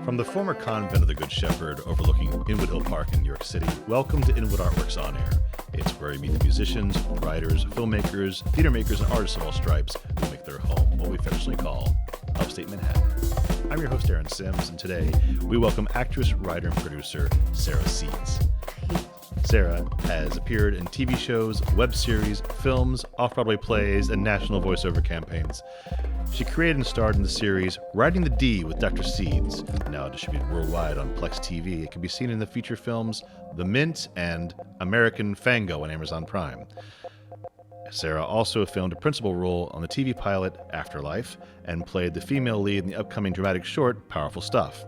From the former convent of the Good Shepherd overlooking Inwood Hill Park in New York City, welcome to Inwood Artworks On Air. It's where you meet the musicians, writers, filmmakers, theater makers, and artists of all stripes who make their home what we affectionately call Upstate Manhattan. I'm your host, Aaron Sims, and today we welcome actress, writer, and producer Sarah Seeds. Sarah has appeared in TV shows, web series, films, off-Broadway plays, and national voiceover campaigns. She created and starred in the series Riding the D with Dr. Seeds, now distributed worldwide on Plex TV. It can be seen in the feature films The Mint and American Fango on Amazon Prime. Sarah also filmed a principal role on the TV pilot Afterlife and played the female lead in the upcoming dramatic short Powerful Stuff.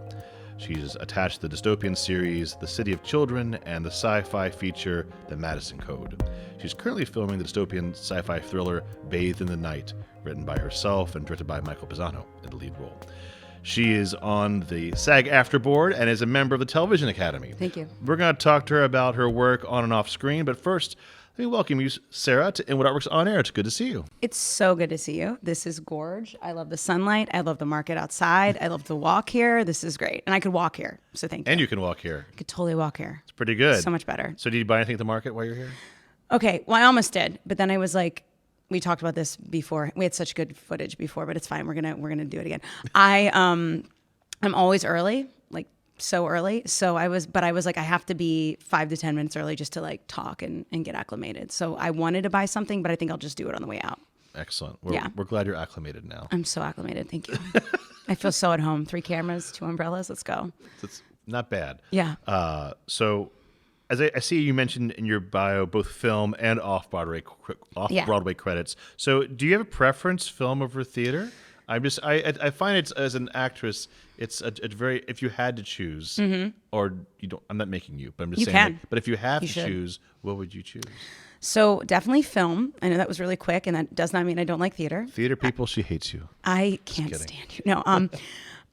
She's attached to the dystopian series The City of Children and the sci-fi feature The Madison Code. She's currently filming the dystopian sci-fi thriller Bathed in the Night, written by herself and directed by Michael Pisano in the lead role. She is on the SAG-AFTRA board and is a member of the Television Academy. Thank you. We're going to talk to her about her work on and off screen, but first, let me welcome you, Sarah, to Inwood Artworks On Air. It's good to see you. It's so good to see you. This is gorge. I love the sunlight. I love the market outside. I love to walk here. This is great. And I could walk here, so thank you. And you can walk here. I could totally walk here. It's pretty good. So much better. So did you buy anything at the market while you're here? Okay, well, I almost did. But then I was like, we talked about this before. We had such good footage before, but it's fine. We're gonna do it again. I'm always early, like so early. So I was like, I have to be 5 to 10 minutes early just to like talk and get acclimated. So I wanted to buy something, but I think I'll just do it on the way out. Excellent. We're glad you're acclimated now. I'm so acclimated. Thank you. I feel so at home. 3 cameras, 2 umbrellas. Let's go. It's not bad. Yeah. So as I see you mentioned in your bio, both film and off-Broadway credits. So do you have a preference, film over theater? I find it's, as an actress, it's a very, if you had to choose, or you don't, I'm not making you, but I'm just You saying, can. like, but if you have You to should. choose, what would you choose? So definitely film. I know that was really quick, and that does not mean I don't like theater. Theater people, she hates you. I can't stand you. No,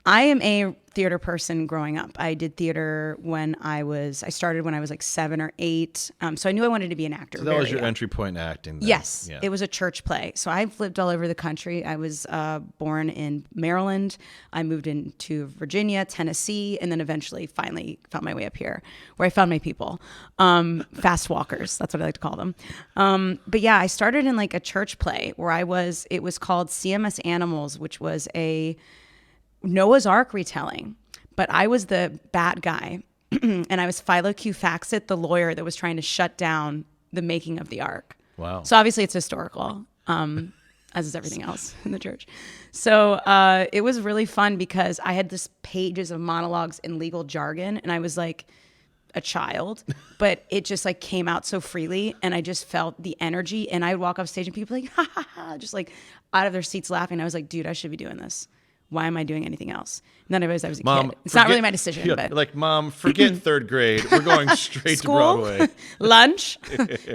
I am a theater person growing up. I did theater I started when I was like 7 or 8. So I knew I wanted to be an actor. So that was your entry point in acting then. Yes, Yeah. it was a church play. So I've lived all over the country. I was born in Maryland. I moved into Virginia, Tennessee, and then eventually finally found my way up here where I found my people. Fast walkers, that's what I like to call them. But yeah, I started in like a church play where it was called CMS Animals, which was a Noah's Ark retelling, but I was the bad guy, and I was Philo Q. Faxit, the lawyer that was trying to shut down the making of the Ark. Wow. So obviously it's historical, as is everything else in the church. So it was really fun because I had this pages of monologues in legal jargon, and I was like a child, but it just like came out so freely, and I just felt the energy, and I would walk off stage and people like, ha ha ha, just like out of their seats laughing. I was like, dude, I should be doing this. Why am I doing anything else? And then I realized I was a kid. It's not really my decision. But like, Mom, forget third grade. We're going straight to Broadway. Lunch,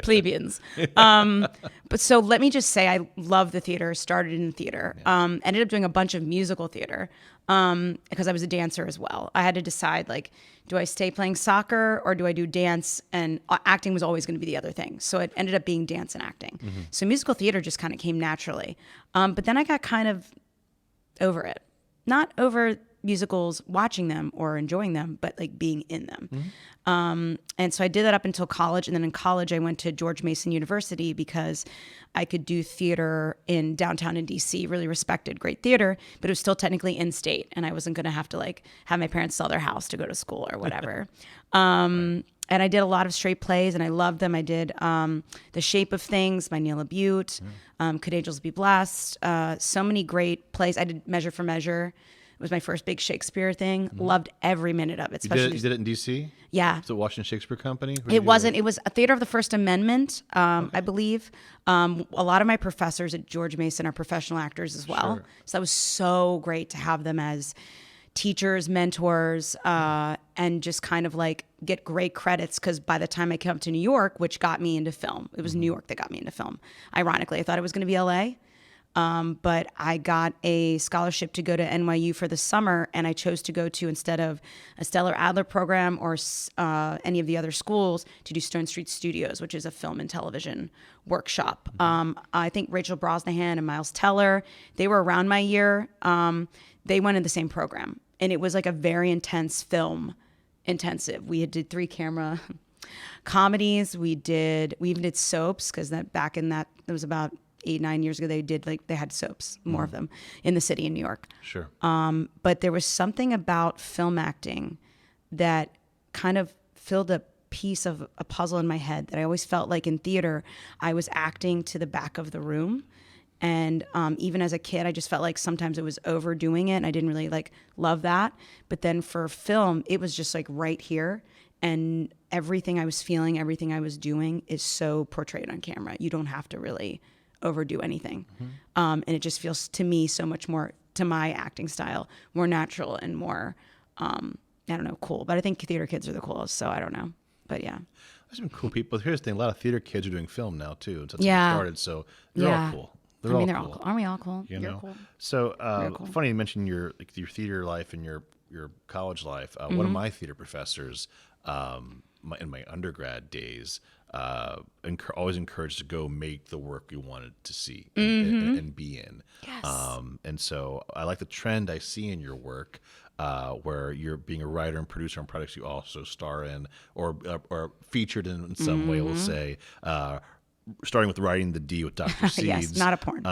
plebeians. But so let me just say, I love the theater. Started in theater. Ended up doing a bunch of musical theater because I was a dancer as well. I had to decide, like, do I stay playing soccer or do I do dance? And acting was always going to be the other thing. So it ended up being dance and acting. Mm-hmm. So musical theater just kind of came naturally. But then I got kind of over it. Not over musicals, watching them or enjoying them, but like being in them. Mm-hmm. And so I did that up until college. And then in college, I went to George Mason University because I could do theater in downtown in DC, really respected, great theater, but it was still technically in state. And I wasn't going to have to like have my parents sell their house to go to school or whatever. And I did a lot of straight plays, and I loved them. I did The Shape of Things by Neil Butte, Could Angels Be Blessed, so many great plays. I did Measure for Measure. It was my first big Shakespeare thing. Mm-hmm. Loved every minute of it. You did it in D.C.? Yeah. Was it Washington Shakespeare Company? It wasn't. It was a Theater of the First Amendment, I believe. A lot of my professors at George Mason are professional actors as well. Sure. So that was so great to have them as teachers, mentors, and just kind of like get great credits, because by the time I came up to New York, which got me into film, it was New York that got me into film. Ironically, I thought it was going to be LA, but I got a scholarship to go to NYU for the summer, and I chose to go to, instead of a Stellar Adler program or any of the other schools, to do Stone Street Studios, which is a film and television workshop. I think Rachel Brosnahan and Miles Teller, they were around my year. They went in the same program. and it was like a very intense film intensive. We did 3 camera comedies. We even did soaps, because it was about 8-9 years ago. They had soaps, more of them in the city in New York. Sure. But there was something about film acting that kind of filled a piece of a puzzle in my head, that I always felt like in theater, I was acting to the back of the room. And even as a kid, I just felt like sometimes it was overdoing it, and I didn't really like love that. But then for film, it was just like right here, and everything I was feeling, everything I was doing is so portrayed on camera. You don't have to really overdo anything. And it just feels to me so much more, to my acting style, more natural and more, I don't know, cool. But I think theater kids are the coolest, so I don't know. But yeah. There's some cool people. Here's the thing, a lot of theater kids are doing film now too. That's Yeah. how it started, so they're all cool. They're all cool. Aren't we all cool? You You're know? cool. So cool. funny you mentioned your theater life and your college life. One of my theater professors in my undergrad days always encouraged to go make the work we wanted to see and be in. Yes. And so I like the trend I see in your work, where you're being a writer and producer on projects you also star in or featured in some way, we'll say. Starting with Writing the D with Dr. Seeds. Yes, not a porn.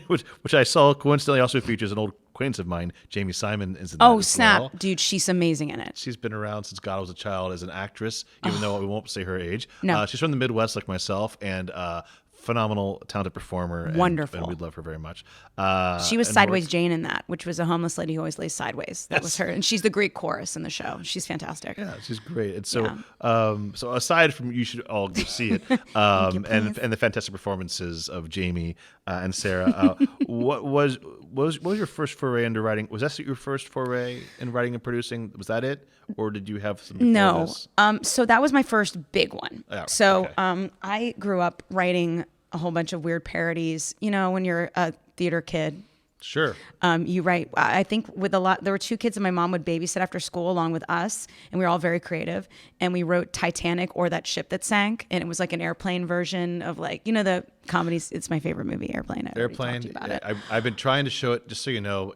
Which I saw coincidentally also features an old acquaintance of mine, Jamie Simon, is in that Oh, as snap. well. Dude, she's amazing in it. She's been around since God was a child as an actress, even though we won't say her age. No. She's from the Midwest like myself, and phenomenal, talented performer. And, Wonderful. And we'd love her very much. She was Sideways Jane in that, which was a homeless lady who always lays sideways. That was her. And she's the Greek chorus in the show. She's fantastic. Yeah, she's great. And so, so aside from, you should all go see it, and the fantastic performances of Jamie and Sarah. What was your first foray into writing? Was that your first foray in writing and producing? Was that it, or did you have some? No. This? So that was my first big one. Oh, so okay. I grew up writing a whole bunch of weird parodies. You know, when you're a theater kid, Sure. you write, I think there were 2 kids that my mom would babysit after school along with us, and we were all very creative. And we wrote Titanic, or That Ship That Sank. And it was like an airplane version of, like, you know, the comedies. It's my favorite movie, Airplane. I already talked to you about it. I've been trying to show it, just so you know,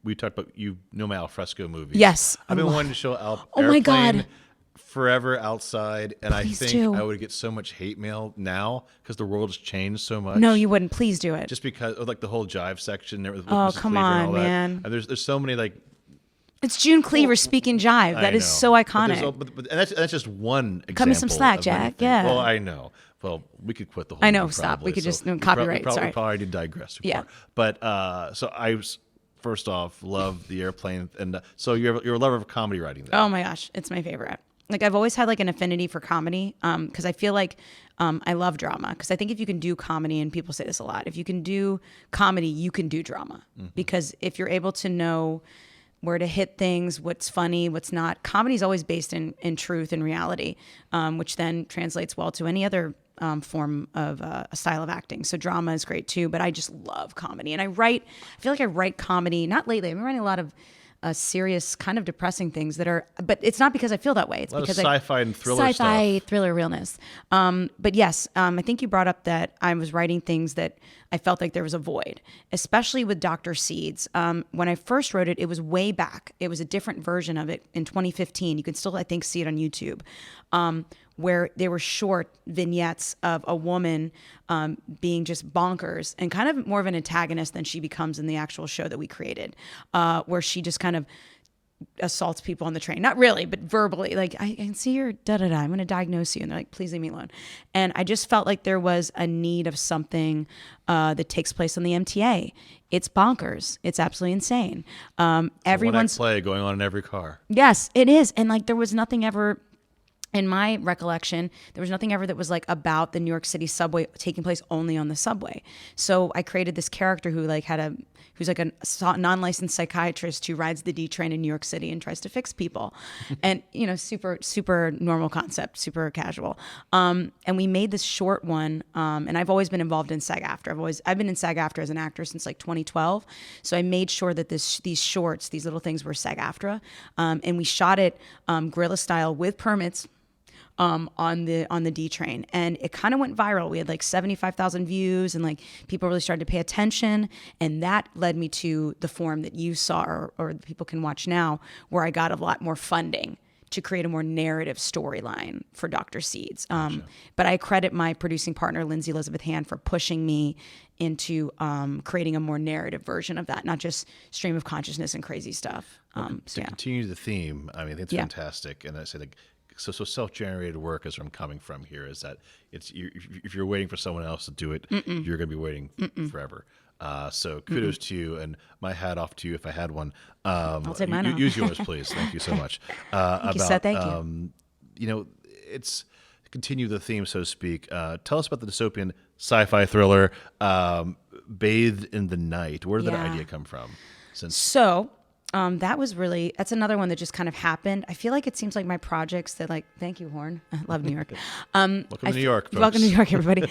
we talked about, you know, my alfresco movies. Yes. I've been wanting to show Oh my Airplane God. forever outside, and Please I think do. I would get so much hate mail now because the world has changed so much. No, you wouldn't. Please do it. Just because of like the whole jive section there with Oh, Mrs. come Cleaver and on, all that. man. And there's so many like It's June Cleaver speaking jive. That I is know. so But iconic. but that's just one example. Cut me some slack, of many Jack. things. Yeah. Well, I know. Well, we could quit the whole I know, movie stop. probably, We could so just- we copyright, Probably, sorry. probably did digress too Yeah. far. But so I was, first off, love the Airplane, and so you're a lover of comedy writing. Then. Oh my gosh, it's my favorite. Like, I've always had like an affinity for comedy, because I feel like I love drama. Because I think if you can do comedy, and people say this a lot, if you can do comedy, you can do drama. Because if you're able to know where to hit things, what's funny, what's not, comedy is always based in truth and reality, which then translates well to any other form of a style of acting. So drama is great too, but I just love comedy. And I feel like I write comedy, not lately, I've been writing a lot of serious, kind of depressing things that are, but it's not because I feel that way. It's because sci-fi and thriller sci-fi, stuff. thriller realness. But yes, I think you brought up that I was writing things that I felt like there was a void, especially with Dr. Seeds. When I first wrote it, it was way back. It was a different version of it in 2015. You can still, I think, see it on YouTube. Where there were short vignettes of a woman being just bonkers and kind of more of an antagonist than she becomes in the actual show that we created, where she just kind of assaults people on the train. Not really, but verbally. Like, I can see your da-da-da, I'm going to diagnose you. And they're like, please leave me alone. And I just felt like there was a need of something that takes place on the MTA. It's bonkers. It's absolutely insane. Everyone's play going on in every car. Yes, it is. And like, there was nothing ever, in my recollection, there was nothing ever that was like about the New York City subway taking place only on the subway. So I created this character who like who's like a non-licensed psychiatrist who rides the D train in New York City and tries to fix people. And, you know, super normal concept, super casual. And we made this short one. And I've always been involved in sag-aftra. I've been in sag-aftra as an actor since like 2012. So I made sure that these shorts, these little things were sag-aftra. And we shot it guerrilla style with permits. on the D train, and it kind of went viral. We had like 75,000 views, and like people really started to pay attention, and that led me to the form that you saw, or people can watch now, where I got a lot more funding to create a more narrative storyline for Dr. Seeds. But I credit my producing partner, Lindsay Elizabeth Hand, for pushing me into creating a more narrative version of that, not just stream of consciousness and crazy stuff. To continue the theme, I mean, it's fantastic. And I say, like, so self-generated work is where I'm coming from here, is that if you're waiting for someone else to do it, you're going to be waiting forever. So kudos to you, and my hat off to you if I had one. I'll take mine off. Use yours, please. Thank you so much. Thank you, Seth. Thank you. You know, it's continue the theme, so to speak. Tell us about the dystopian sci-fi thriller Bathed in the Night. Where did that idea come from? That's another one that just kind of happened. I feel like it seems like my projects that, like, thank you, Horn. I love New York. Welcome to New York, folks. Welcome to New York, everybody.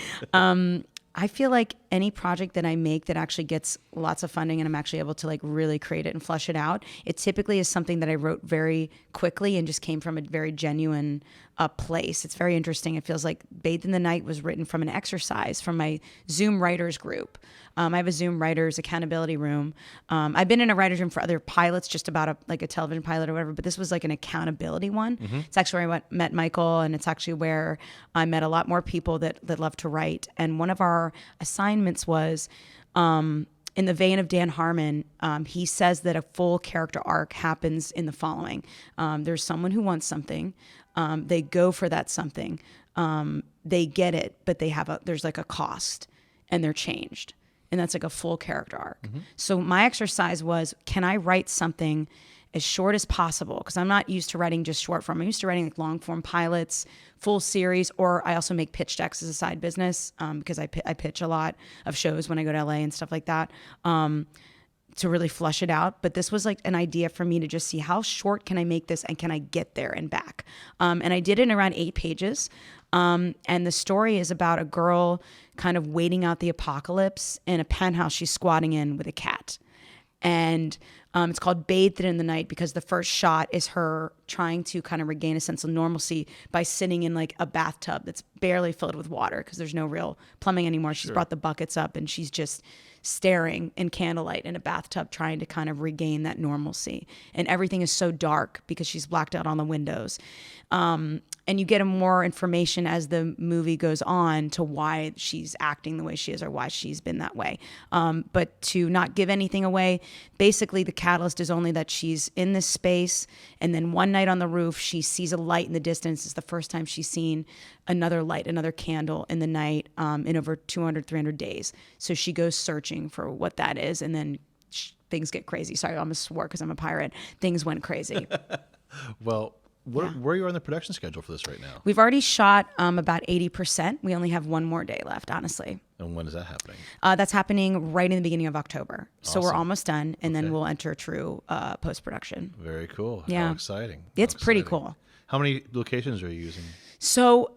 I feel like any project that I make that actually gets lots of funding and I'm actually able to like really create it and flesh it out, it typically is something that I wrote very quickly and just came from a very genuine place. It's very interesting. It feels like Bathed in the Night was written from an exercise from my Zoom writers group. I have a Zoom writers accountability room. I've been in a writers room for other pilots, just about a television pilot or whatever, but this was like an accountability one. It's actually where I met Michael, and it's actually where I met a lot more people that love to write. And one of our assignments was, in the vein of Dan Harmon, he says that a full character arc happens in the following. There's someone who wants something. They go for that something. They get it, but there's like a cost, and they're changed. And that's like a full character arc. So my exercise was, can I write something as short as possible? Because I'm not used to writing just short form. I'm used to writing like long form pilots, full series, or I also make pitch decks as a side business because I pitch a lot of shows when I go to LA and stuff like that to really flush it out. But this was like an idea for me to just see how short can I make this and can I get there and back. And I did it in around 8 pages. And the story is about a girl kind of waiting out the apocalypse in a penthouse she's squatting in with a cat. And it's called Bathed in the Night because the first shot is her trying to kind of regain a sense of normalcy by sitting in like a bathtub that's barely filled with water because there's no real plumbing anymore. She's brought the buckets up and she's just staring in candlelight in a bathtub trying to kind of regain that normalcy. And everything is so dark because she's blacked out on the windows. And you get more information as the movie goes on to why she's acting the way she is or why she's been that way. But to not give anything away, basically the catalyst is only that she's in this space, and then one night on the roof, she sees a light in the distance. It's the first time she's seen another light, another candle in the night in over 200, 300 days. So she goes searching for what that is, and then things get crazy. Sorry, I almost swore because I'm a pirate. Things went crazy. Well, where are you on the production schedule for this right now? We've already shot about 80%. We only have one more day left, honestly. And when is that happening? That's happening right in the beginning of October. Awesome. So we're almost done, and then we'll enter true post-production. Very cool. Yeah. How exciting. It's pretty cool. How many locations are you using? So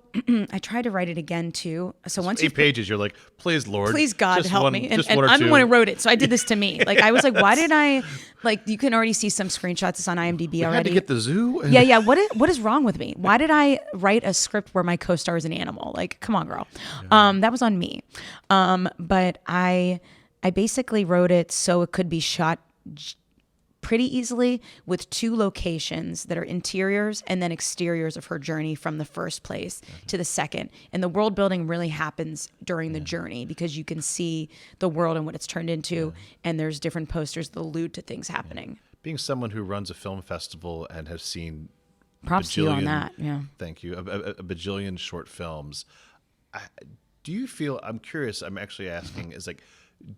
I tried to write it again too. So once 8 pages, you're like, please, Lord, please God just help one, me. And one or I'm two. the one who wrote it, so I did this to me. Like I was like, why did I? Like you can already see some screenshots. It's on IMDb we already. had to get the zoo. Yeah. What is wrong with me? Why did I write a script where my co-star is an animal? Like, come on, girl. Yeah. That was on me. But I basically wrote it so it could be shot pretty easily with 2 locations that are interiors and then exteriors of her journey from the first place to the second. And the world building really happens during the journey because you can see the world and what it's turned into, and there's different posters that allude to things happening. Being someone who runs a film festival and has seen props to you on that. Yeah. Thank you. A bajillion short films. Do you feel, I'm curious, I'm actually asking, is like,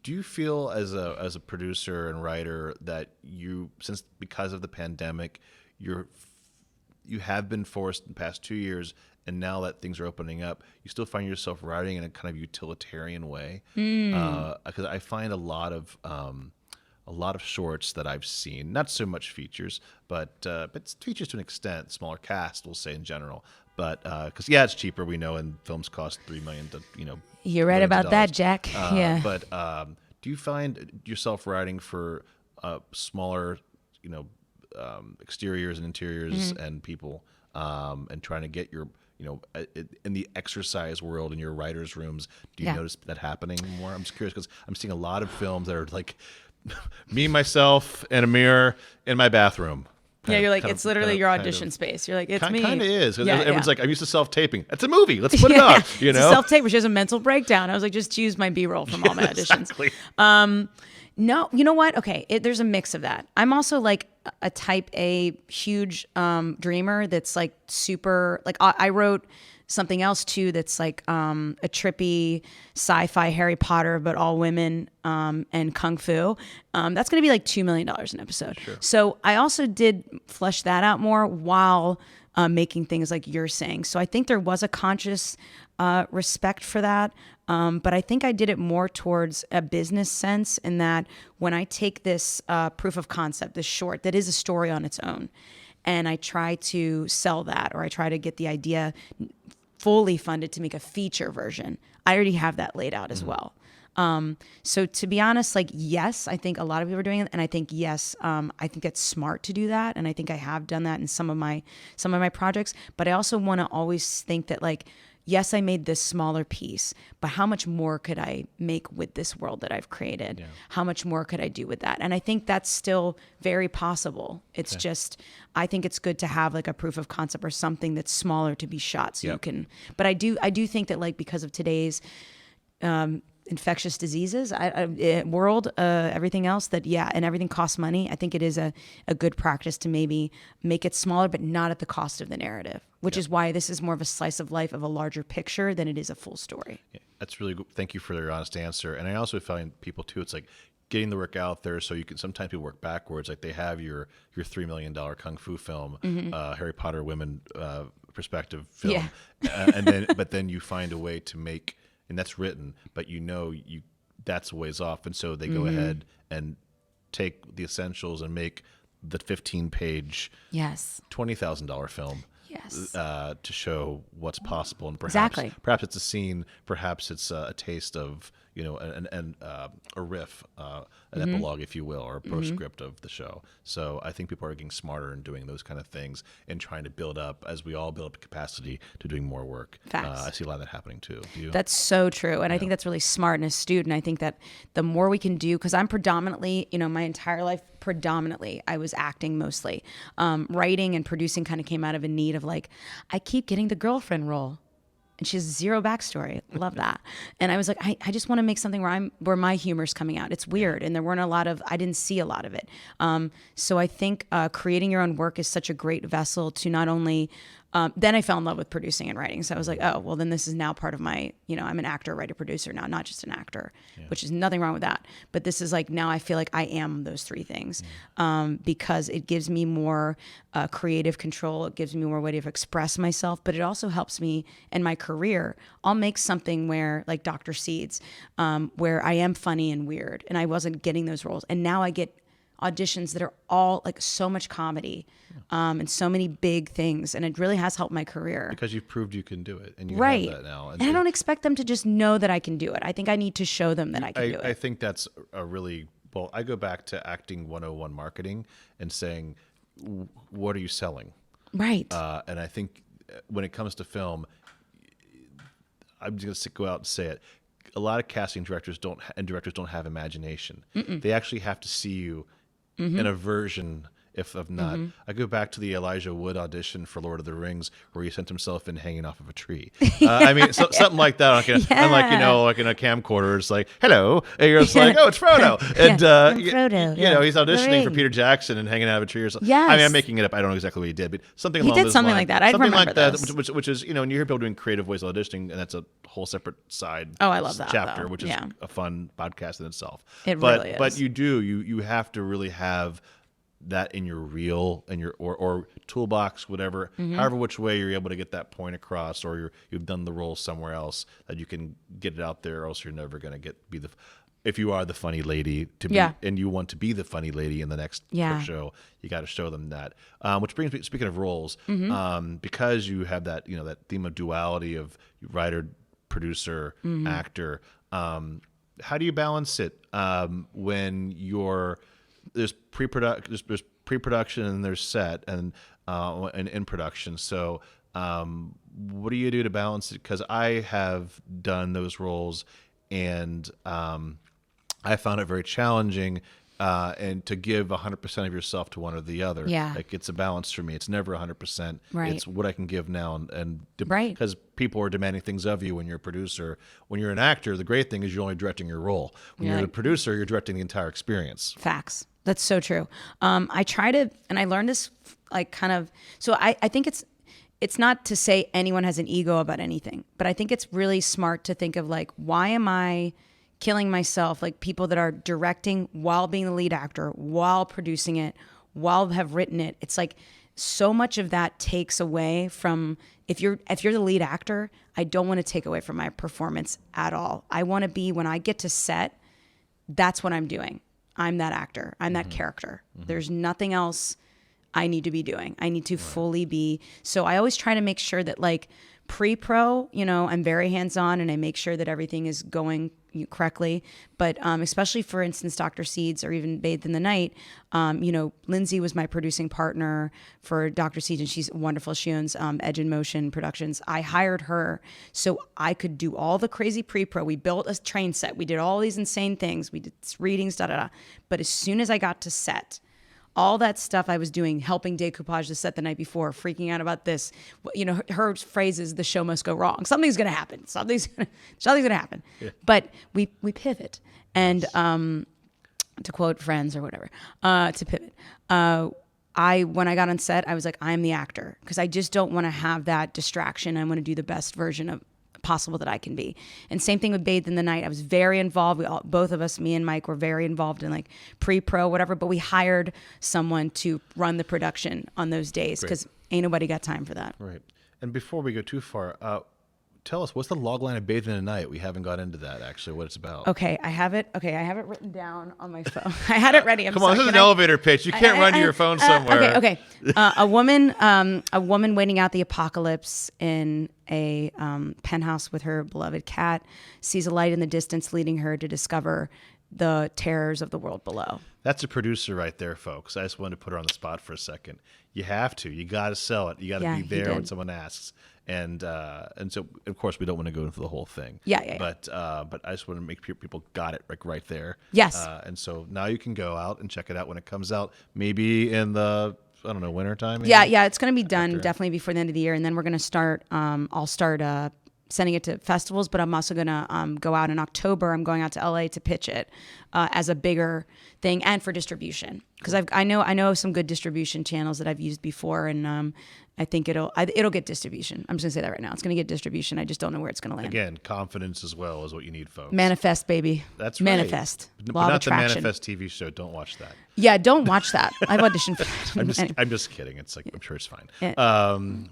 do you feel as a producer and writer that because of the pandemic, you have been forced in the past 2 years, and now that things are opening up, you still find yourself writing in a kind of utilitarian way? Because I find a lot of shorts that I've seen, not so much features, but features to an extent, smaller cast, we'll say in general. But because it's cheaper, we know, and films cost $3 million to You're right about that, Jack. Yeah. But do you find yourself writing for smaller, exteriors and interiors and people, and trying to get your in the exercise world, in your writers' rooms, do you notice that happening more? I'm just curious because I'm seeing a lot of films that are like me, myself, and a mirror in my bathroom. You're like, it's literally your audition space. You're like, it's me. Kind of is. Everyone's like, I'm used to self-taping. It's a movie. Let's put it up. It's a self-tape where she has a mental breakdown. I was like, just choose my B-roll from all my auditions. Exactly. No, you know what? Okay, there's a mix of that. I'm also like a type A huge dreamer that's like super, like I wrote something else too that's like a trippy sci-fi Harry Potter, but all women and kung fu. That's going to be like $2 million an episode. Sure. So I also did flesh that out more while making things like you're saying. So I think there was a conscious respect for that. But I think I did it more towards a business sense in that when I take this proof of concept, this short that is a story on its own, and I try to sell that, or I try to get the idea fully funded to make a feature version, I already have that laid out as well. So to be honest, like, yes, I think a lot of people are doing it. And I think, yes, I think it's smart to do that. And I think I have done that in some of my projects, but I also want to always think that, like, yes, I made this smaller piece, but how much more could I make with this world that I've created? Yeah. How much more could I do with that? And I think that's still very possible. It's just, I think it's good to have like a proof of concept or something that's smaller to be shot so you can, but I do think that, like, because of today's infectious diseases world, everything else that, and everything costs money. I think it is a good practice to maybe make it smaller, but not at the cost of the narrative, which is why this is more of a slice of life of a larger picture than it is a full story. Yeah, that's really good. Thank you for your honest answer. And I also find people too, it's like getting the work out there so you can, sometimes people work backwards. Like they have your $3 million Kung Fu film, Harry Potter women perspective film. But then you find a way to make, and that's written, but that's a ways off. And so they go ahead and take the essentials and make the 15-page, $20,000 film to show what's possible. And perhaps it's a scene, perhaps it's a taste of, a riff, an epilogue, if you will, or a postscript of the show. So I think people are getting smarter and doing those kind of things and trying to build up, as we all build up capacity to doing more work. I see a lot of that happening too. Do you? That's so true. And I think that's really smart and astute. And I think that the more we can do, because I'm predominantly, my entire life, I was acting mostly. Writing and producing kind of came out of a need of, like, I keep getting the girlfriend role. And she has zero backstory. Love that. And I was like, I just want to make something where my humor's coming out. It's weird. And there weren't I didn't see a lot of it. So I think creating your own work is such a great vessel to not only, then I fell in love with producing and writing. So I was like, oh, well, then this is now part of my, I'm an actor, writer, producer now, not just an actor, which is nothing wrong with that. But this is like, now I feel like I am those three things because it gives me more creative control. It gives me more way to express myself, but it also helps me in my career. I'll make something where, like Dr. Seeds, where I am funny and weird, and I wasn't getting those roles. And now I get auditions that are all like so much comedy and so many big things, and it really has helped my career because you've proved you can do it, and you have that now. And I don't expect them to just know that I can do it. I think I need to show them that I can do it. I think that's a really, well, I go back to acting 101 marketing and saying, what are you selling? Right. And I think when it comes to film, I'm just going to go out and say it. A lot of casting directors don't have imagination. They actually have to see you in a version, if of not. I go back to the Elijah Wood audition for Lord of the Rings, where he sent himself in hanging off of a tree. Something like that. I'm like, like in a camcorder, it's like, hello, and you're just like, oh, it's Frodo, and Frodo. He's auditioning for Peter Jackson and hanging out of a tree or something. Yes. I'm making it up. I don't know exactly what he did, but something along those lines. He did something like that. I remember like that, which is, and you hear people doing creative ways of auditioning, and that's a whole separate side. Oh, I love that chapter, though. Which is a fun podcast in itself. Really is. But you have to really have that in your reel and your or toolbox, whatever, however which way you're able to get that point across, or you've done the role somewhere else that you can get it out there, or else you're never going to be the. If you are the funny lady to be, and you want to be the funny lady in the next show, you got to show them that. Which brings me, speaking of roles, because you have that that theme of duality of writer, producer, actor. How do you balance it when there's pre-production and there's set and in production? So What do you do to balance it? Because I have done those roles, and I found it very challenging. And to give 100% of yourself to one or the other. Yeah. Like, it's a balance for me. It's never 100%. Right. It's what I can give now. Right. Because people are demanding things of you when you're a producer. When you're an actor, the great thing is you're only directing your role. When you're a producer, you're directing the entire experience. Facts. That's so true. I try to, and I learned this like kind of, so I think it's not to say anyone has an ego about anything, but I think it's really smart to think of like, why am I killing myself? Like, people that are directing while being the lead actor, while producing it, while have written it. It's like so much of that takes away from, if you're the lead actor, I don't want to take away from my performance at all. I want to be, when I get to set, that's what I'm doing. I'm that actor. I'm that character. There's nothing else I need to be doing. I need to fully be. So I always try to make sure that, like, pre-pro, I'm very hands-on, and I make sure that everything is going correctly. But especially, for instance, Dr. Seeds or even Bathed in the Night, Lindsay was my producing partner for Dr. Seeds, and she's wonderful. She owns Edge in Motion Productions. I hired her so I could do all the crazy pre-pro. We built a train set. We did all these insane things. We did readings, da-da-da. But as soon as I got to set, all that stuff I was doing, helping decoupage the set the night before, freaking out about this. Her phrase is, "The show must go wrong. Something's going to happen. Something's going to happen." Yeah. But we pivot, and to quote Friends or whatever, to pivot. When I got on set, I was like, I'm the actor, because I just don't want to have that distraction. I want to do the best version of possible that I can be. And same thing with Bathed in the Night. I was very involved. Both of us, me and Mike, were very involved in like pre-pro, whatever, but we hired someone to run the production on those days, because ain't nobody got time for that. Right. And before we go too far, tell us, what's the log line of Bathed in the Night? We haven't got into that, actually, what it's about. Okay, I have it written down on my phone. I had it ready. Come on, this is an elevator pitch. You can't run to your phone somewhere. Okay. A woman waiting out the apocalypse in a penthouse with her beloved cat sees a light in the distance leading her to discover the terrors of the world below. That's a producer right there, folks. I just wanted to put her on the spot for a second. You have to. You got to sell it. You got to be there when someone asks. And so, of course, we don't want to go into the whole thing. Yeah. But I just want to make sure people got it right there. Yes. And so now you can go out and check it out when it comes out, maybe in the, I don't know, winter time? Maybe? Yeah, it's going to be done definitely before the end of the year. And then we're going to start, I'll start sending it to festivals, but I'm also going to go out in October. I'm going out to LA to pitch it as a bigger thing, and for distribution, because I know some good distribution channels that I've used before, and I think it'll get distribution. I'm just gonna say that right now. It's gonna get distribution. I just don't know where it's gonna land. Again, confidence as well is what you need, folks. Manifest, baby. That's manifest. Right. Law but not of attraction. The Manifest TV show. Don't watch that. Yeah, don't watch that. I've auditioned for that. I'm just kidding. It's like, I'm sure it's fine.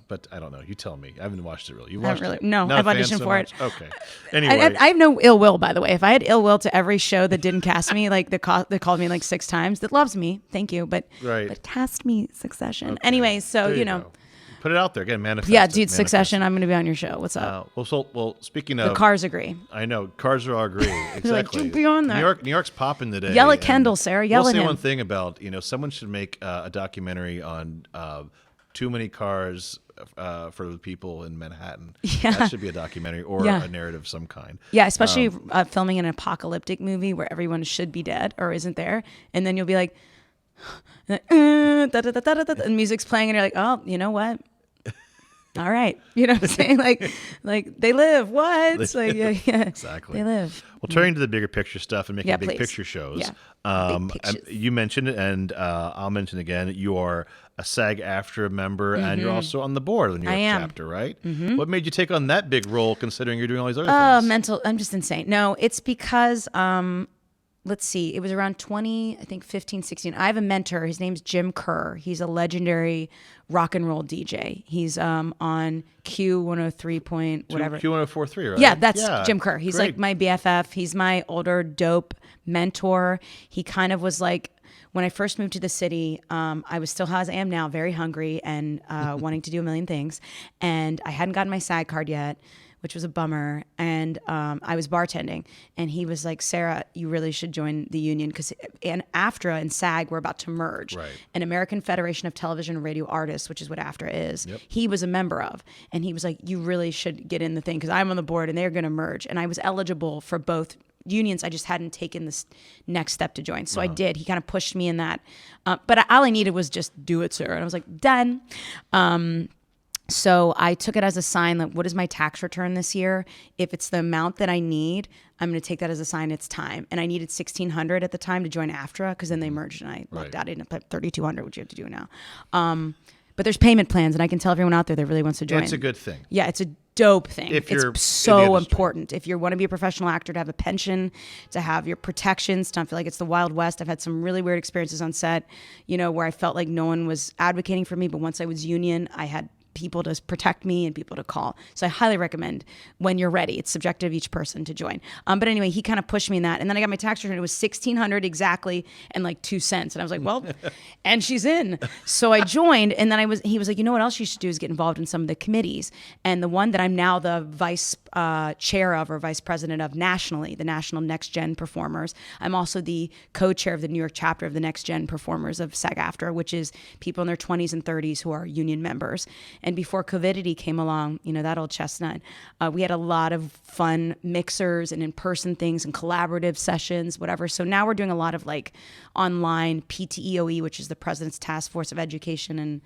But I don't know. You tell me. I haven't watched it really. You watched it? No, I've auditioned for it. Okay. Anyway, I have no ill will, by the way. If I had ill will to every show that didn't cast me, like they called me like 6 times, that loves me, thank you, but cast me Succession. Okay. Anyway, so Go. Put it out there again. Manifest. Yeah, dude, Succession. I'm going to be on your show. What's up? Well, speaking of, the cars agree. I know cars all agree. Exactly. Like, you'll be on there. New York's popping today. Yell at Kendall, Sarah. Yell at him. We'll say one thing about someone should make a documentary on too many cars for the people in Manhattan. Yeah. That should be a documentary or a narrative of some kind. Yeah, especially filming an apocalyptic movie where everyone should be dead or isn't there, and then you'll be like, and music's playing, and you're like, oh, you know what? All right, you know what I'm saying? Like they live. What? Like, yeah, exactly. They live. Well, turning to the bigger picture stuff and making big please. Picture shows. Yeah. You mentioned it, and I'll mention again. You are a SAG-AFTRA member, and you're also on the board of the New York chapter, right? Mm-hmm. What made you take on that big role, considering you're doing all these other things? I'm just insane. No, it's because let's see, it was around 15, 16. I have a mentor. His name's Jim Kerr. He's a legendary rock and roll DJ. He's on Q103 point whatever. Q1043, right? Yeah, that's Jim Kerr. He's great. like my BFF. He's my older dope mentor. He kind of was like, when I first moved to the city, I was still, as I am now, very hungry and wanting to do a million things. And I hadn't gotten my SAG card yet. which was a bummer. And I was bartending, and he was like, Sarah, you really should join the union, because AFTRA and SAG were about to merge. Right. An American Federation of Television and Radio Artists, which is what AFTRA is, Yep. he was a member of. And he was like, you really should get in the thing, because I'm on the board and they're going to merge. And I was eligible for both unions. I just hadn't taken this next step to join. So I did. He kind of pushed me in that. But all I needed was just do it, sir. And I was like, done. So I took it as a sign that, what is my tax return this year? If it's the amount that I need, I'm going to take that as a sign it's time. And I needed $1,600 at the time to join AFTRA, because then they merged and I lucked out. I ended up at $3,200, which you have to do now. But there's payment plans, and I can tell everyone out there that really wants to join. It's a good thing. Yeah, it's a dope thing. If you're it's so in the important. If you want to be a professional actor, to have a pension, to have your protections, to not feel like it's the Wild West. I've had some really weird experiences on set, where I felt like no one was advocating for me, but once I was union, I had people to protect me and people to call. So I highly recommend, when you're ready. It's subjective, each person to join. But anyway, he kind of pushed me in that. And then I got my tax return. It was $1,600 exactly and like 2 cents. And I was like, well, and she's in. So I joined. And then he was like, you know what else you should do is get involved in some of the committees. And the one that I'm now the vice chair of, or vice president of nationally, the National Next Gen Performers. I'm also the co-chair of the New York chapter of the Next Gen Performers of SAG-AFTRA, which is people in their 20s and 30s who are union members. And before COVIDity came along, that old chestnut, we had a lot of fun mixers and in-person things and collaborative sessions, whatever. So now we're doing a lot of like online PTEOE, which is the President's Task Force of Education and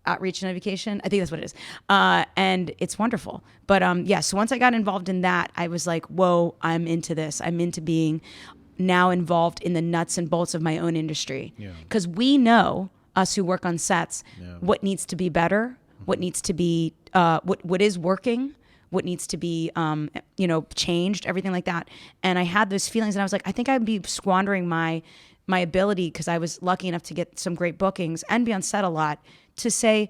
Outreach and Education. I think that's what it is. And it's wonderful. But so once I got involved in that, I was like, whoa, I'm into this. I'm into being now involved in the nuts and bolts of my own industry. Because we know, us who work on sets, what needs to be better, what needs to be, what is working, what needs to be, changed, everything like that. And I had those feelings, and I was like, I think I'd be squandering my ability, because I was lucky enough to get some great bookings and be on set a lot, to say,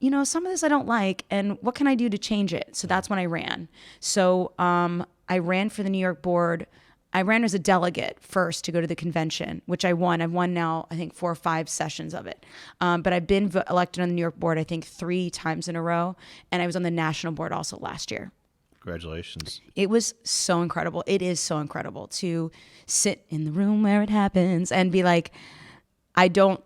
some of this I don't like, and what can I do to change it? So that's when I ran. So I ran for the New York board. I ran as a delegate first to go to the convention, which I won. I've won now, I think, 4 or 5 sessions of it. But I've been elected on the New York board, I think, 3 times in a row. And I was on the national board also last year. Congratulations. It was so incredible. It is so incredible to sit in the room where it happens and be like, I don't,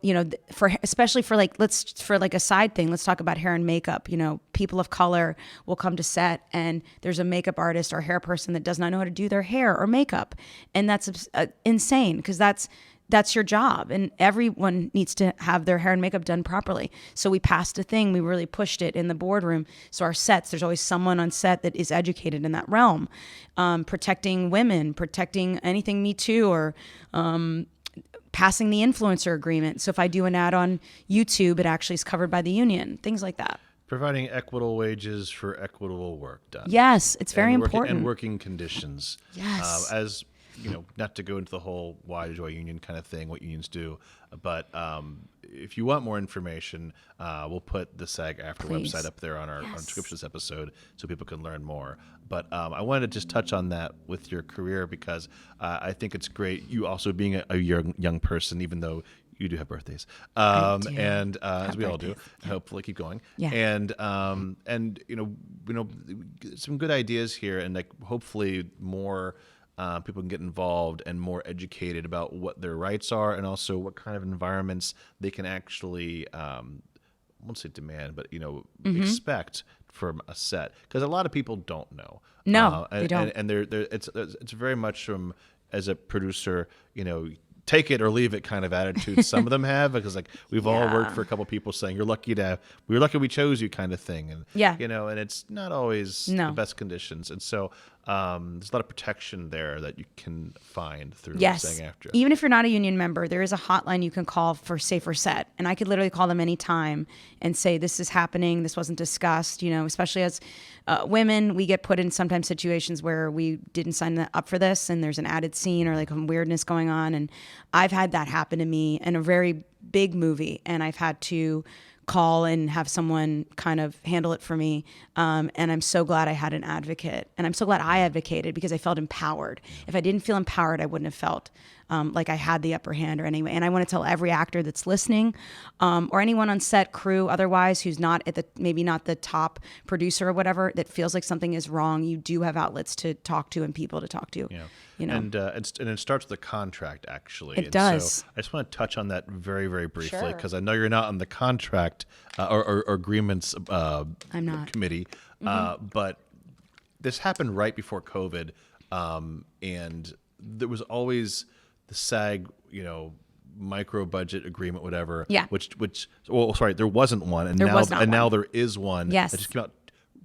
especially for a side thing, let's talk about hair and makeup. People of color will come to set, and there's a makeup artist or hair person that does not know how to do their hair or makeup. And that's insane, because that's your job, and everyone needs to have their hair and makeup done properly. So we passed a thing, we really pushed it in the boardroom. So our sets, there's always someone on set that is educated in that realm, protecting women, protecting anything Me Too, or passing the influencer agreement. So if I do an ad on YouTube, it actually is covered by the union, things like that. Providing equitable wages for equitable work done. Yes, it's very important. And working conditions. Yes. As not to go into the whole why to join a union kind of thing, what unions do, but if you want more information, we'll put the SAG-AFTRA website up there on our description of this episode so people can learn more. But I wanted to just touch on that with your career, because I think it's great, you also being a young person, even though you do have birthdays, and as we all do. Hopefully, keep going. Yeah. And some good ideas here, and like hopefully more people can get involved and more educated about what their rights are, and also what kind of environments they can actually, I won't say demand, but expect from a set, because a lot of people don't know. No, they don't. And it's very much from, as a producer, take it or leave it kind of attitude some of them have, because like we've all worked for a couple people saying we're lucky we chose you kind of thing, and and it's not always the best conditions, and so there's a lot of protection there that you can find through SAG-AFTRA. Even if you're not a union member, there is a hotline you can call for safer set, and I could literally call them anytime and say, this is happening, this wasn't discussed, especially as women, we get put in sometimes situations where we didn't sign up for this, and there's an added scene or like some weirdness going on, and I've had that happen to me in a very big movie, and I've had to call and have someone kind of handle it for me. And I'm so glad I had an advocate, and I'm so glad I advocated, because I felt empowered. If I didn't feel empowered, I wouldn't have felt like I had the upper hand or anyway. And I want to tell every actor that's listening, or anyone on set, crew, otherwise, who's not at the, maybe not the top producer or whatever, that feels like something is wrong. You do have outlets to talk to and people to talk to. Yeah. You know? And it starts with a contract, actually. It does. So I just want to touch on that very, very briefly, Sure. because I know you're not on the contract or agreements I'm not. committee, but this happened right before COVID, and there was always the SAG, micro budget agreement, whatever. Yeah. Sorry, there wasn't one, and now there is one. Yes. That just came out.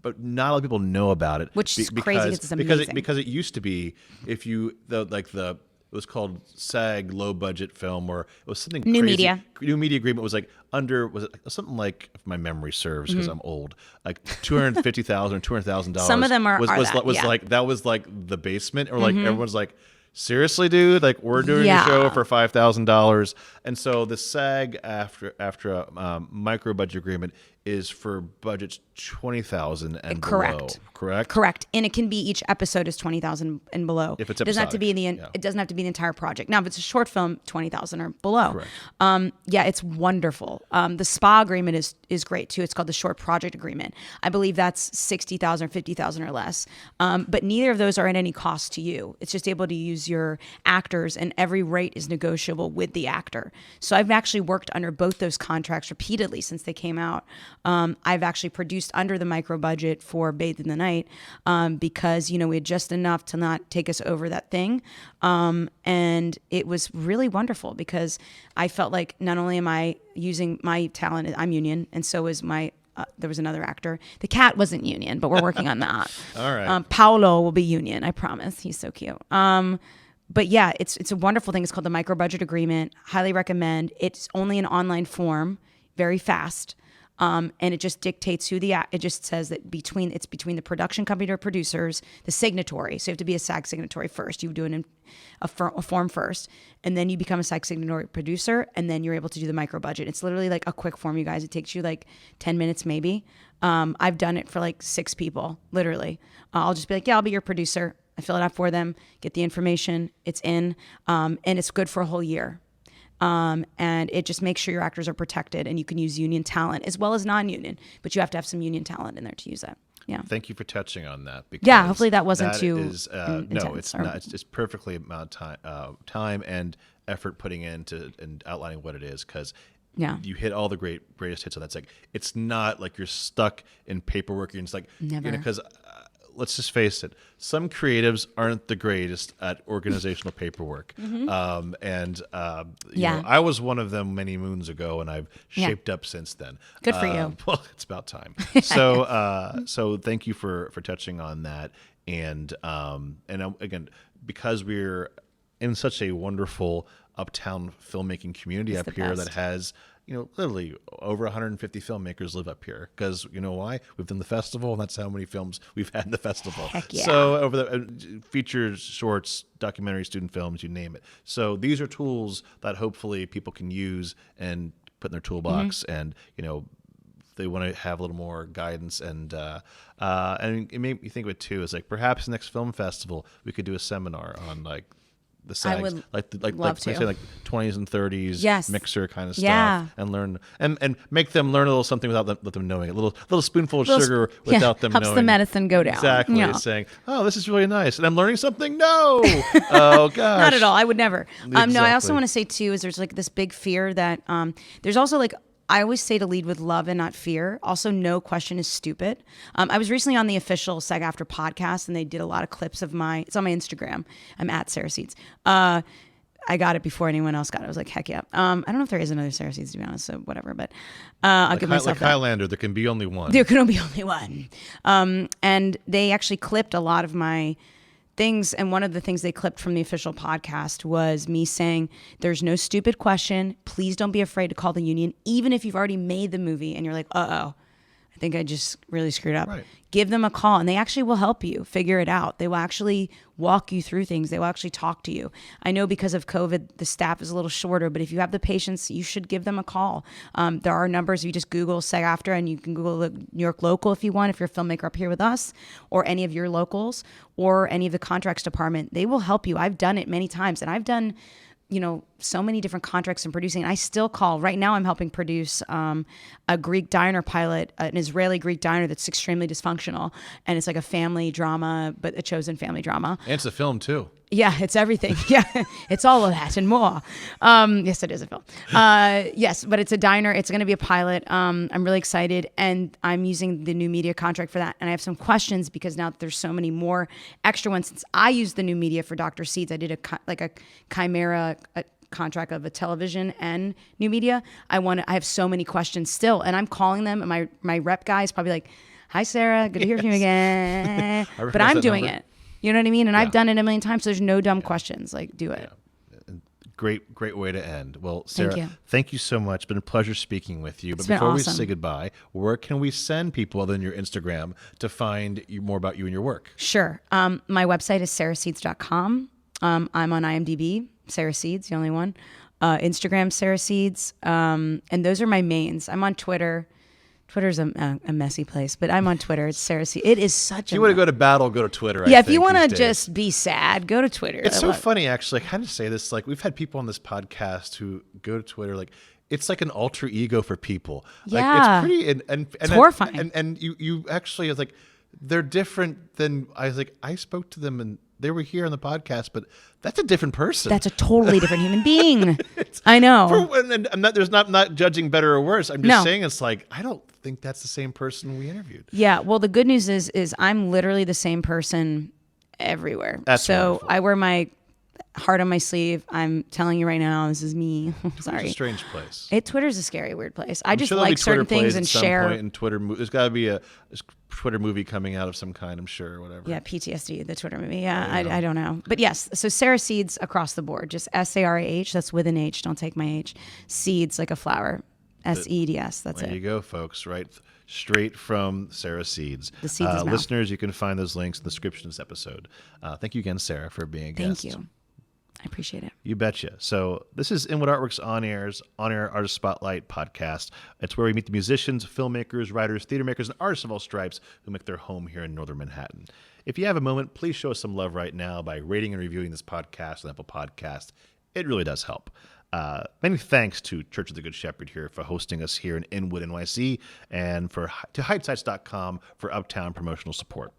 But not a lot of people know about it, Which is crazy. It's amazing. Because it used to be, if you it was called SAG low budget film, or it was something New crazy. media. New media agreement was like was it something like, if my memory serves, because I'm old, like $250,000 or $200,000. Some of them was like the basement, or like everyone's like, seriously, dude, like we're doing a show for $5,000, and so the SAG-AFTRA micro budget agreement is for budgets 20,000 and below. Correct. And it can be, each episode is 20,000 and below. If it's it doesn't have to be episodic, it doesn't have to be the entire project. Now, if it's a short film, 20,000 or below. Correct. It's wonderful. The SPA agreement is great too. It's called the short project agreement. I believe that's 60,000 or 50,000 or less. But neither of those are at any cost to you. It's just able to use your actors, and every rate is negotiable with the actor. So I've actually worked under both those contracts repeatedly since they came out. I've actually produced under the micro budget for Bathed in the Night, because, we had just enough to not take us over that thing. And it was really wonderful, because I felt like not only am I using my talent, I'm union, and so is there was another actor. The cat wasn't union, but we're working on that. All right. Paolo will be union, I promise. He's so cute. But yeah, it's a wonderful thing. It's called the micro budget agreement. Highly recommend. It's only an online form, very fast. And it just dictates it just says that between the production company or producers, the signatory. So you have to be a SAG signatory first. You do a form first, and then you become a SAG signatory producer, and then you're able to do the micro budget. It's literally like a quick form, you guys. It takes you like 10 minutes maybe. I've done it for like 6 people, literally. I'll just be like, yeah, I'll be your producer. I fill it out for them, get the information, it's in, and it's good for a whole year. And it just makes sure your actors are protected, and you can use union talent as well as non-union, but you have to have some union talent in there to use that. Yeah. Thank you for touching on that. Yeah. Hopefully that wasn't too intense. No, it's not. It's just perfectly amount of time and effort putting into and outlining what it is, because you hit all the greatest hits on that. It's like, it's not like you're stuck in paperwork. You're just like, never. Because let's just face it, some creatives aren't the greatest at organizational paperwork. I was one of them many moons ago, and I've shaped up since then. Good for you. Well, it's about time. So thank you for touching on that. And again, because we're in such a wonderful uptown filmmaking community up here that has, literally over 150 filmmakers live up here, because why? We've done the festival, and that's how many films we've had in the festival. Heck yeah. So over the features, shorts, documentaries, student films, you name it. So these are tools that hopefully people can use and put in their toolbox, and they want to have a little more guidance, and it made me think of it too. Is like, perhaps next film festival we could do a seminar on like the SAGs, I would like to. say like 20s and 30s mixer kind of stuff, and learn and make them learn a little something without them knowing it. A little spoonful of sugar without them knowing. Helps the medicine go down. Exactly. Yeah. Saying, oh, this is really nice, and I'm learning something. No, oh gosh, not at all. I would never. Exactly. No, I also want to say too is there's like this big fear that there's also like, I always say to lead with love and not fear. Also, no question is stupid. I was recently on the official sag-aftra podcast, and they did a lot of clips of it's on my Instagram. I'm at Sarah Seeds. I got it before anyone else got it. I was like, heck yeah. I don't know if there is another Sarah Seeds, to be honest, so whatever. But I'll give myself like Highlander, there can be only one. There can be only one. And they actually clipped a lot of my things, and one of the things they clipped from the official podcast was me saying, there's no stupid question. Please don't be afraid to call the union, even if you've already made the movie and you're like, I think I just really screwed up. Right. Give them a call, and they actually will help you figure it out. They will actually walk you through things. They will actually talk to you. I know because of COVID, the staff is a little shorter, but if you have the patience, you should give them a call. There are numbers. You just Google sag-aftra, and you can Google the New York local if you want, if you're a filmmaker up here with us, or any of your locals, or any of the contracts department. They will help you. I've done it many times, and I've done so many different contracts in producing. And I still call, right now I'm helping produce a Greek diner pilot, an Israeli Greek diner that's extremely dysfunctional. And it's like a family drama, but a chosen family drama. And it's a film too. Yeah, it's everything. Yeah, it's all of that and more. Yes, it is a film. Yes, but it's a diner. It's going to be a pilot. I'm really excited. And I'm using the new media contract for that. And I have some questions because now there's so many more extra ones. Since I used the new media for Dr. Seeds, I did a chimera contract of a television and new media. I have so many questions still. And I'm calling them. And my rep guy is probably like, hi, Sarah. Good to hear from you again. But I'm doing it. You know what I mean? And I've done it a million times. So there's no dumb questions. Like, do it. Yeah. Great way to end. Well, Sarah, thank you so much. It's been a pleasure speaking with you. It's but before awesome. we say goodbye, where can we send people other than your Instagram to find more about you and your work? Sure. My website is sarahseeds.com. I'm on IMDb, Sarah Seeds, the only one. Instagram, Sarah Seeds. And those are my mains. I'm on Twitter. Twitter's a messy place, but I'm on Twitter. It's Sarah Seeds. It is such If you want to go to battle, go to Twitter. Yeah, if you want to just be sad, go to Twitter. It's so funny, actually. I kind of say this, like, we've had people on this podcast who go to Twitter, like, it's like an alter ego for people. Yeah. Like, it's pretty it's horrifying. And you actually, it's like, they're different than, I spoke to them and they were here on the podcast, but that's a different person. That's a totally different human being. I know. I'm not judging better or worse. I'm just saying it's like, I don't think that's the same person we interviewed. Yeah. Well, the good news is I'm literally the same person everywhere. That's wonderful. I wear my heart on my sleeve. I'm telling you right now, this is me. Sorry. It's a strange place. Twitter's a scary, weird place. I just sure like certain things and at some share. Point in Twitter, there's got to be a Twitter movie coming out of some kind, I'm sure, or whatever. Yeah, PTSD, the Twitter movie. Yeah, I don't know. But yes, so Sarah Seeds across the board. Just SARAH, that's with an H. Don't take my H. Seeds, like a flower. SEEDS, that's it. There you go, folks, right? Straight from Sarah Seeds. The Seeds' mouth. Listeners, you can find those links in the description of this episode. Thank you again, Sarah, for being a guest. Thank you. I appreciate it. You betcha. So this is Inwood Artworks On Air's On Air Artist Spotlight podcast. It's where we meet the musicians, filmmakers, writers, theater makers, and artists of all stripes who make their home here in Northern Manhattan. If you have a moment, please show us some love right now by rating and reviewing this podcast on Apple Podcast. It really does help. Many thanks to Church of the Good Shepherd here for hosting us here in Inwood NYC, and to HideSites.com for uptown promotional support.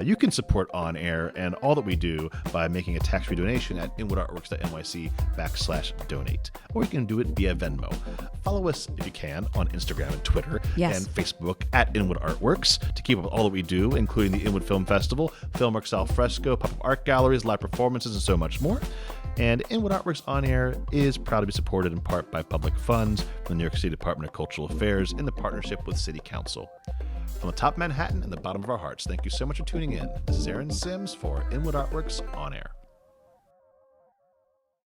You can support On Air and all that we do by making a tax-free donation at inwoodartworks.nyc/donate. Or you can do it via Venmo. Follow us, if you can, on Instagram and Twitter and Facebook at Inwood Artworks to keep up with all that we do, including the Inwood Film Festival, Filmworks Al Fresco, pop-up art galleries, live performances, and so much more. And Inwood Artworks On Air is proud to be supported in part by public funds from the New York City Department of Cultural Affairs in the partnership with City Council. From the top of Manhattan and the bottom of our hearts, thank you so much for tuning in. This is Aaron Sims for Inwood Artworks On Air.